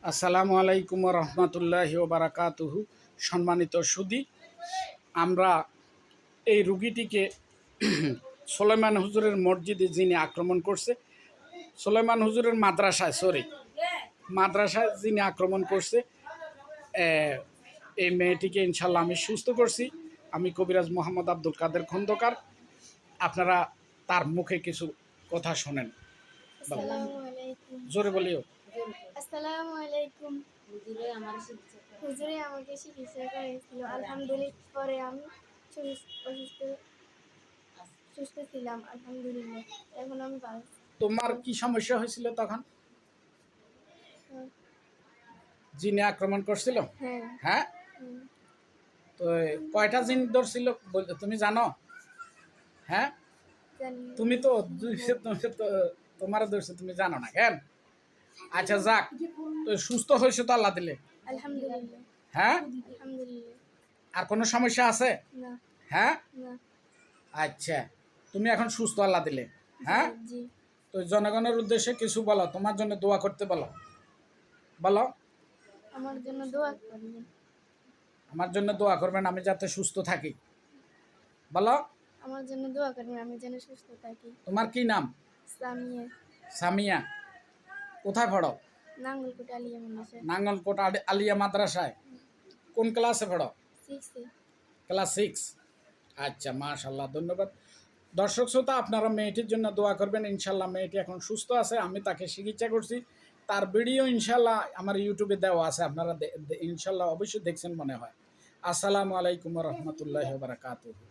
আসসালামু আলাইকুম রহমতুল্লাহি বারাকাতুহু। সম্মানিত সুদী, আমরা এই রুগীটিকে সুলাইমান হুজুরের মসজিদে যিনি আক্রমণ করছে, সুলাইমান হুজুরের মাদ্রাসায় যিনি আক্রমণ করছে, এই মেয়েটিকে ইনশাল্লাহ আমি সুস্থ করছি। আমি কবিরাজ মোহাম্মদ আব্দুল কাদের খন্দকার। আপনারা তার মুখে কিছু কথা শোনেন। জোরে বলিও। আসসালামু আলাইকুম। হুজুরে আমাকে চিকিৎসা করেছিল। আলহামদুলিল্লাহ, পরে আমি সুস্থ ছিলাম। আলহামদুলিল্লাহ, এখন আমি ভালো। তোমার কি সমস্যা হয়েছিল তখন জিনে আক্রমণ করছিল? হ্যাঁ, তো কয়টা জিন ধরছিল তুমি জানো? হ্যাঁ, তুমি তো তোমার ধরছে, তুমি জানো না কেন? আচ্ছা যাক, তো সুস্থ হয়েছে তো আল্লাহ দিলে? আলহামদুলিল্লাহ। হ্যাঁ, আলহামদুলিল্লাহ। আর কোনো সমস্যা আছে? না। হ্যাঁ, না। আচ্ছা, তুমি এখন সুস্থ আল্লাহ দিলে। হ্যাঁ, জি। তো জনগণের উদ্দেশ্যে কিছু বলো, তোমার জন্য দোয়া করতে বলো। বলো। আমার জন্য দোয়া করবেন। আমার জন্য দোয়া করবেন আমি যাতে সুস্থ থাকি। বলো। আমার জন্য দোয়া করবেন আমি যেন সুস্থ থাকি। তোমার কি নাম? সামিয়া। সামিয়া। কোথায় পড়ো? নাঙ্গলকোট আলিয়া মাদ্রাসায়। নাঙ্গলকোট আলিয়া মাদ্রাসায়। কোন ক্লাসে পড়ো? 6 ক্লাস 6। আচ্ছা, মাশাআল্লাহ, ধন্যবাদ। দর্শক শ্রোতা, আপনারা মেয়েটির জন্য দোয়া করবেন। ইনশাল্লাহ মেয়েটি এখন সুস্থ আছে। আমি তাকে চিকিৎসা করছি। তার ভিডিও ইনশাল্লাহ আমার ইউটিউবে দেওয়া আছে, আপনারা ইনশাল্লাহ অবশ্যই দেখছেন মনে হয়। আসসালামু আলাইকুম রহমতুল্লাহ বারাকাতুহু।